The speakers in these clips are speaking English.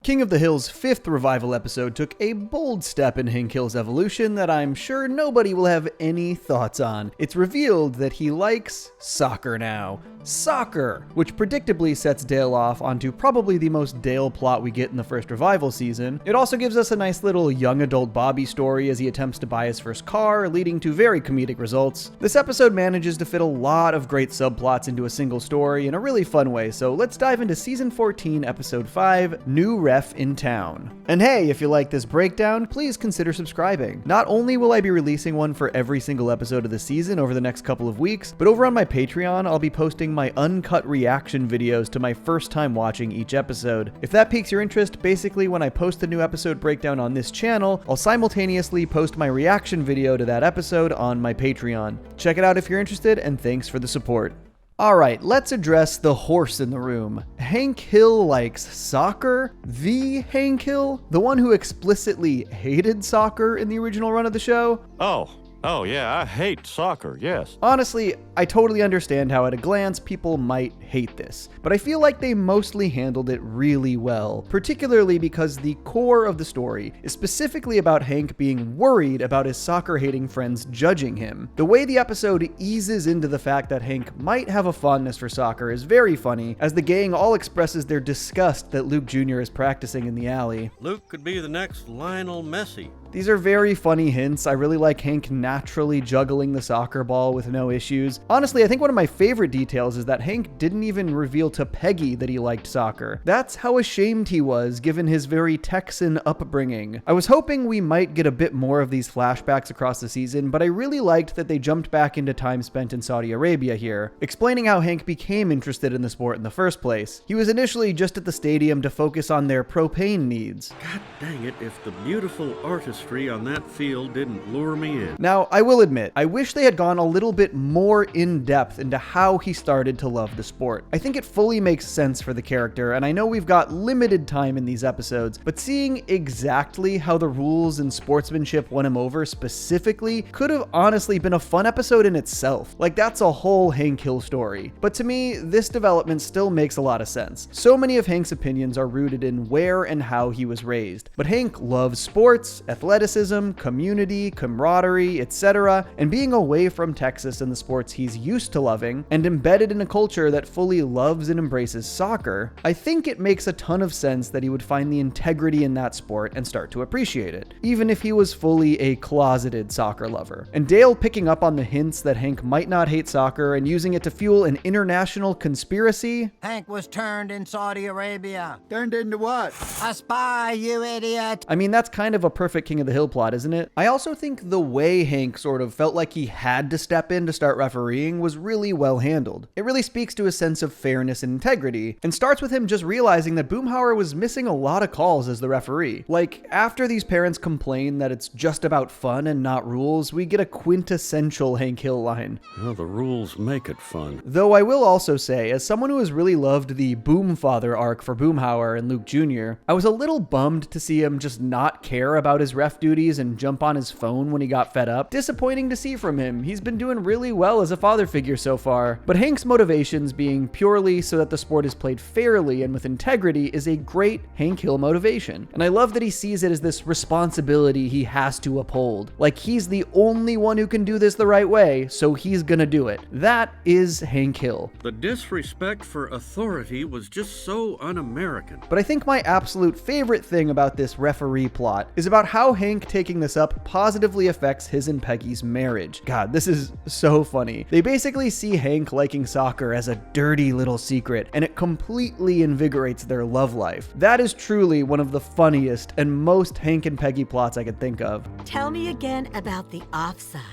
King of the Hill's 5th revival episode took a bold step in Hank Hill's evolution that I'm sure nobody will have any thoughts on. It's revealed that he likes soccer now. Soccer! Which predictably sets Dale off onto probably the most Dale plot we get in the first revival season. It also gives us a nice little young adult Bobby story as he attempts to buy his first car, leading to very comedic results. This episode manages to fit a lot of great subplots into a single story in a really fun way, so let's dive into Season 14, Episode 5, New Ref in Town. And hey, if you like this breakdown, please consider subscribing. Not only will I be releasing one for every single episode of the season over the next couple of weeks, but over on my Patreon, I'll be posting my uncut reaction videos to my first time watching each episode. If that piques your interest, basically when I post a new episode breakdown on this channel, I'll simultaneously post my reaction video to that episode on my Patreon. Check it out if you're interested, and thanks for the support. Alright, let's address the horse in the room. Hank Hill likes soccer? The Hank Hill? The one who explicitly hated soccer in the original run of the show? Oh yeah, I hate soccer, yes. Honestly, I totally understand how at a glance people might hate this, but I feel like they mostly handled it really well, particularly because the core of the story is specifically about Hank being worried about his soccer-hating friends judging him. The way the episode eases into the fact that Hank might have a fondness for soccer is very funny, as the gang all expresses their disgust that Luke Jr. is practicing in the alley. Luke could be the next Lionel Messi. These are very funny hints. I really like Hank naturally juggling the soccer ball with no issues. Honestly, I think one of my favorite details is that Hank didn't even reveal to Peggy that he liked soccer. That's how ashamed he was given his very Texan upbringing. I was hoping we might get a bit more of these flashbacks across the season, but I really liked that they jumped back into time spent in Saudi Arabia here, explaining how Hank became interested in the sport in the first place. He was initially just at the stadium to focus on their propane needs. God dang it, if the beautiful artistry on that field didn't lure me in. Now, I will admit, I wish they had gone a little bit more in depth into how he started to love the sport. I think it fully makes sense for the character, and I know we've got limited time in these episodes, but seeing exactly how the rules and sportsmanship won him over specifically could have honestly been a fun episode in itself. Like, that's a whole Hank Hill story. But to me, this development still makes a lot of sense. So many of Hank's opinions are rooted in where and how he was raised. But Hank loves sports, athleticism, community, camaraderie, etc., and being away from Texas and the sports he's used to loving, and embedded in a culture that fully loves and embraces soccer, I think it makes a ton of sense that he would find the integrity in that sport and start to appreciate it, even if he was fully a closeted soccer lover. And Dale picking up on the hints that Hank might not hate soccer and using it to fuel an international conspiracy. Hank was turned in Saudi Arabia. Turned into what? A spy, you idiot. I mean, that's kind of a perfect King of the Hill plot, isn't it? I also think the way Hank sort of felt like he had to step in to start refereeing was really well handled. It really speaks to his sense of fairness and integrity, and starts with him just realizing that Boomhauer was missing a lot of calls as the referee. Like, after these parents complain that it's just about fun and not rules, we get a quintessential Hank Hill line. Well, the rules make it fun. Though I will also say, as someone who has really loved the Boomfather arc for Boomhauer and Luke Jr., I was a little bummed to see him just not care about his ref duties and jump on his phone when he got fed up. Disappointing to see from him. He's been doing really well as a father figure so far. But Hank's motivations being purely so that the sport is played fairly and with integrity is a great Hank Hill motivation. And I love that he sees it as this responsibility he has to uphold. Like, he's the only one who can do this the right way, so he's gonna do it. That is Hank Hill. The disrespect for authority was just so un-American. But I think my absolute favorite thing about this referee plot is about how Hank taking this up positively affects his and Peggy's marriage. God, this is so funny. They basically see Hank liking soccer as a dirty little secret, and it completely invigorates their love life. That is truly one of the funniest and most Hank and Peggy plots I could think of. Tell me again about the offside.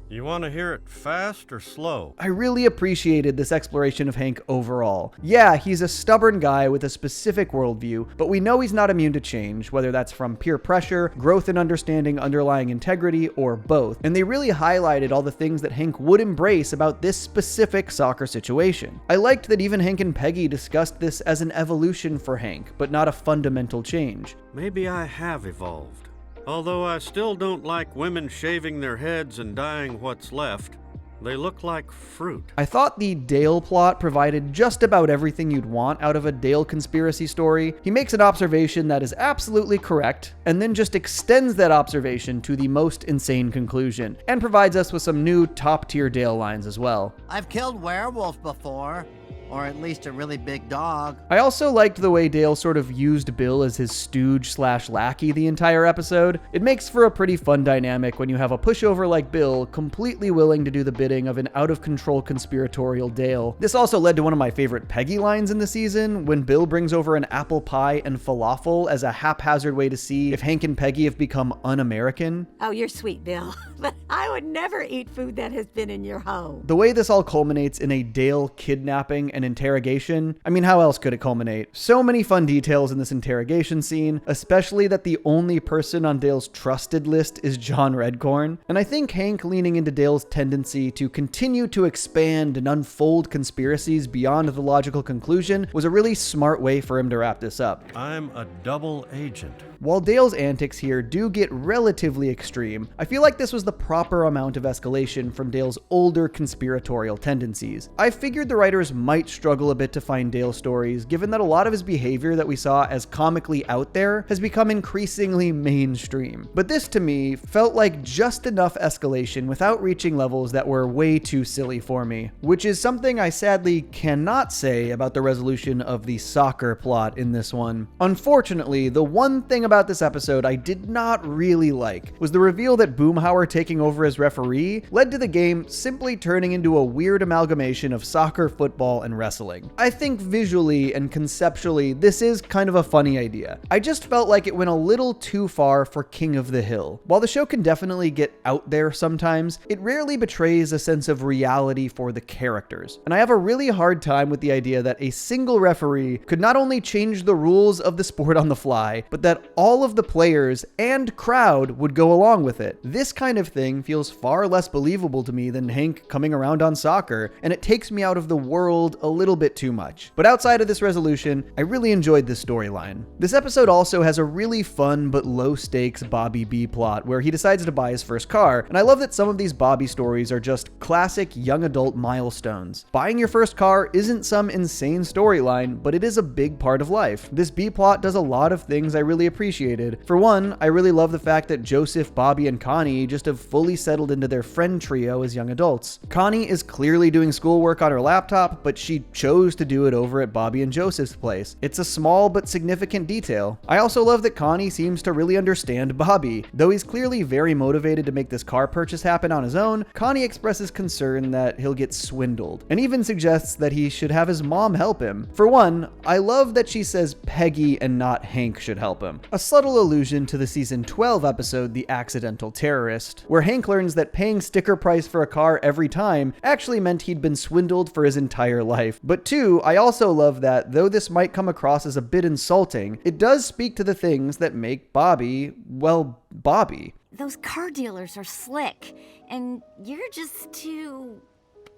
You want to hear it fast or slow? I really appreciated this exploration of Hank overall. Yeah, he's a stubborn guy with a specific worldview, but we know he's not immune to change, whether that's from peer pressure, growth in understanding underlying integrity, or both. And they really highlighted all the things that Hank would embrace about this specific soccer situation. I liked that even Hank and Peggy discussed this as an evolution for Hank, but not a fundamental change. Maybe I have evolved. Although I still don't like women shaving their heads and dyeing what's left. They look like fruit. I thought the Dale plot provided just about everything you'd want out of a Dale conspiracy story. He makes an observation that is absolutely correct, and then just extends that observation to the most insane conclusion, and provides us with some new top-tier Dale lines as well. I've killed werewolves before. Or at least a really big dog. I also liked the way Dale sort of used Bill as his stooge/lackey the entire episode. It makes for a pretty fun dynamic when you have a pushover like Bill completely willing to do the bidding of an out-of-control conspiratorial Dale. This also led to one of my favorite Peggy lines in the season, when Bill brings over an apple pie and falafel as a haphazard way to see if Hank and Peggy have become un-American. Oh, you're sweet, Bill. But I would never eat food that has been in your home. The way this all culminates in a Dale kidnapping and interrogation, I mean, how else could it culminate? So many fun details in this interrogation scene, especially that the only person on Dale's trusted list is John Redcorn. And I think Hank leaning into Dale's tendency to continue to expand and unfold conspiracies beyond the logical conclusion was a really smart way for him to wrap this up. I'm a double agent. While Dale's antics here do get relatively extreme, I feel like this was the proper amount of escalation from Dale's older conspiratorial tendencies. I figured the writers might struggle a bit to find Dale stories, given that a lot of his behavior that we saw as comically out there has become increasingly mainstream. But this to me felt like just enough escalation without reaching levels that were way too silly for me, which is something I sadly cannot say about the resolution of the soccer plot in this one. Unfortunately, the one thing about this episode I did not really like was the reveal that Boomhauer taking over as referee led to the game simply turning into a weird amalgamation of soccer, football, and wrestling. I think visually and conceptually this is kind of a funny idea. I just felt like it went a little too far for King of the Hill. While the show can definitely get out there sometimes, it rarely betrays a sense of reality for the characters. And I have a really hard time with the idea that a single referee could not only change the rules of the sport on the fly, but that all of the players and crowd would go along with it. This kind of thing feels far less believable to me than Hank coming around on soccer, and it takes me out of the world a little bit too much. But outside of this resolution, I really enjoyed this storyline. This episode also has a really fun but low stakes Bobby B plot where he decides to buy his first car, and I love that some of these Bobby stories are just classic young adult milestones. Buying your first car isn't some insane storyline, but it is a big part of life. This B plot does a lot of things I really appreciated. For one, I really love the fact that Joseph, Bobby, and Connie just have fully settled into their friend trio as young adults. Connie is clearly doing schoolwork on her laptop, but she chose to do it over at Bobby and Joseph's place. It's a small but significant detail. I also love that Connie seems to really understand Bobby. Though he's clearly very motivated to make this car purchase happen on his own, Connie expresses concern that he'll get swindled, and even suggests that he should have his mom help him. For one, I love that she says Peggy and not Hank should help him. A subtle allusion to the season 12 episode, The Accidental Terrorist, where Hank learns that paying sticker price for a car every time actually meant he'd been swindled for his entire life. But two, I also love that, though this might come across as a bit insulting, it does speak to the things that make Bobby, well, Bobby. Those car dealers are slick, and you're just too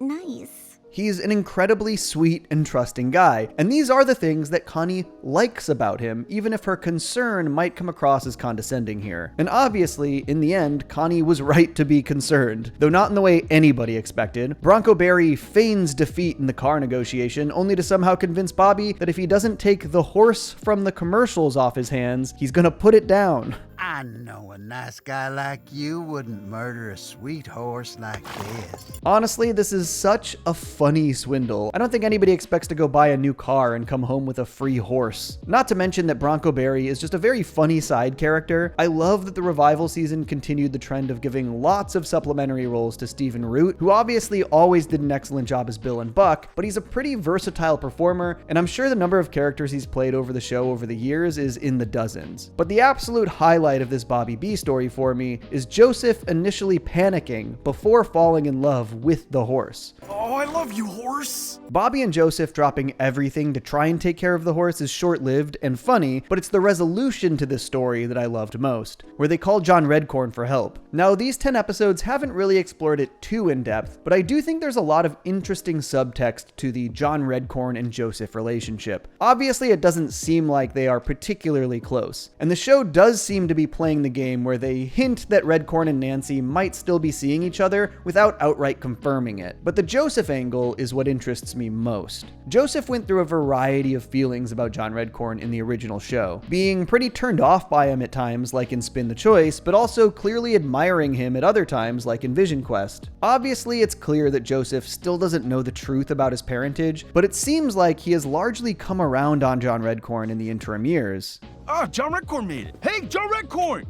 nice. He's an incredibly sweet and trusting guy, and these are the things that Connie likes about him, even if her concern might come across as condescending here. And obviously, in the end, Connie was right to be concerned, though not in the way anybody expected. Bronco Barry feigns defeat in the car negotiation, only to somehow convince Bobby that if he doesn't take the horse from the commercials off his hands, he's gonna put it down. I know a nice guy like you wouldn't murder a sweet horse like this. Honestly, this is such a funny swindle. I don't think anybody expects to go buy a new car and come home with a free horse. Not to mention that Bronco Barry is just a very funny side character. I love that the revival season continued the trend of giving lots of supplementary roles to Stephen Root, who obviously always did an excellent job as Bill and Buck, but he's a pretty versatile performer, and I'm sure the number of characters he's played over the show over the years is in the dozens. But the absolute highlight of this Bobby B story for me is Joseph initially panicking before falling in love with the horse. Oh, I love you, horse! Bobby and Joseph dropping everything to try and take care of the horse is short-lived and funny, but it's the resolution to this story that I loved most, where they call John Redcorn for help. Now, these 10 episodes haven't really explored it too in-depth, but I do think there's a lot of interesting subtext to the John Redcorn and Joseph relationship. Obviously, it doesn't seem like they are particularly close, and the show does seem to be playing the game where they hint that Redcorn and Nancy might still be seeing each other without outright confirming it. But the Joseph angle is what interests me most. Joseph went through a variety of feelings about John Redcorn in the original show, being pretty turned off by him at times like in Spin the Choice, but also clearly admiring him at other times like in Vision Quest. Obviously, it's clear that Joseph still doesn't know the truth about his parentage, but it seems like he has largely come around on John Redcorn in the interim years. Ah, John Redcorn made it. Hey, John Redcorn!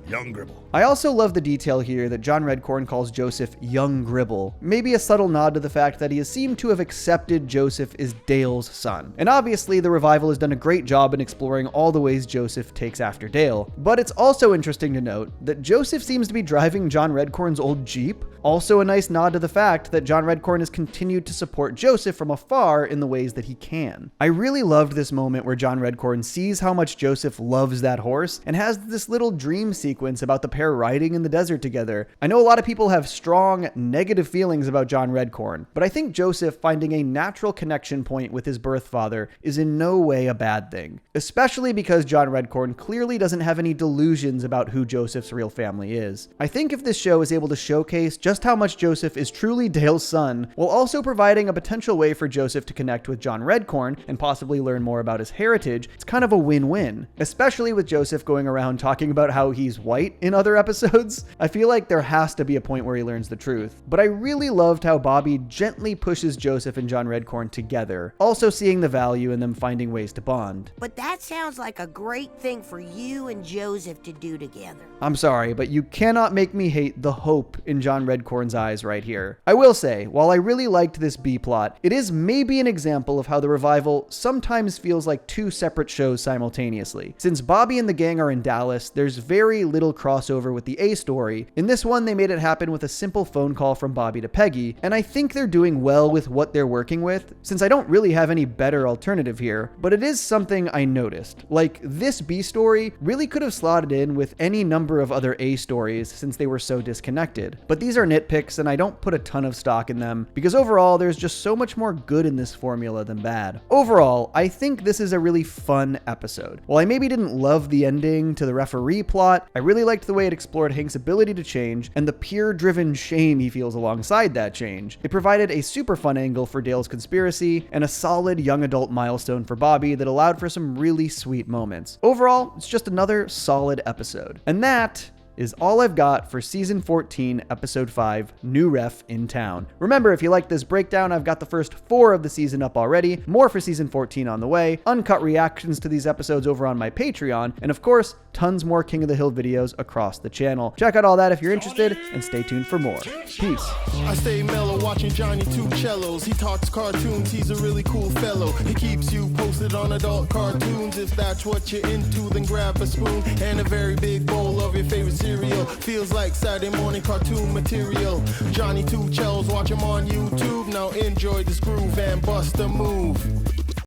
Young Gribble. I also love the detail here that John Redcorn calls Joseph Young Gribble, maybe a subtle nod to the fact that he has seemed to have accepted Joseph as Dale's son. And obviously the revival has done a great job in exploring all the ways Joseph takes after Dale, but it's also interesting to note that Joseph seems to be driving John Redcorn's old Jeep, also a nice nod to the fact that John Redcorn has continued to support Joseph from afar in the ways that he can. I really loved this moment where John Redcorn sees how much Joseph loves that horse and has this little dream sequence about the pair riding in the desert together. I know a lot of people have strong negative feelings about John Redcorn, but I think Joseph finding a natural connection point with his birth father is in no way a bad thing, especially because John Redcorn clearly doesn't have any delusions about who Joseph's real family is. I think if this show is able to showcase just how much Joseph is truly Dale's son, while also providing a potential way for Joseph to connect with John Redcorn and possibly learn more about his heritage, it's kind of a win-win, especially with Joseph going around talking about how he's white in other episodes. I feel like there has to be a point where he learns the truth. But I really loved how Bobby gently pushes Joseph and John Redcorn together, also seeing the value in them finding ways to bond. But that sounds like a great thing for you and Joseph to do together. I'm sorry, but you cannot make me hate the hope in John Redcorn's eyes right here. I will say, while I really liked this B-plot, it is maybe an example of how the revival sometimes feels like two separate shows simultaneously. Since Bobby and the gang are in Dallas, there's very little crossover with the A story. In this one, they made it happen with a simple phone call from Bobby to Peggy, and I think they're doing well with what they're working with, since I don't really have any better alternative here, but it is something I noticed. Like, this B story really could have slotted in with any number of other A stories since they were so disconnected. But these are nitpicks, and I don't put a ton of stock in them, because overall, there's just so much more good in this formula than bad. Overall, I think this is a really fun episode. While I maybe didn't love the ending to the referee plot, I really liked the way it explored Hank's ability to change and the peer-driven shame he feels alongside that change. It provided a super fun angle for Dale's conspiracy and a solid young adult milestone for Bobby that allowed for some really sweet moments. Overall, it's just another solid episode. And that is all I've got for Season 14, Episode 5, New Ref in Town. Remember, if you like this breakdown, I've got the first 4 of the season up already, more for Season 14 on the way, uncut reactions to these episodes over on my Patreon, and of course, tons more King of the Hill videos across the channel. Check out all that if you're interested, and stay tuned for more. Peace. I stay mellow watching Johnny two cellos. He talks cartoons, he's a really cool fellow. He keeps you posted on adult cartoons. If that's what you're into, then grab a spoon and a very big bowl of your favorite cereal. Feels like Saturday morning cartoon material. Johnny two cellos, watch him on YouTube. Now enjoy this groove and bust a move.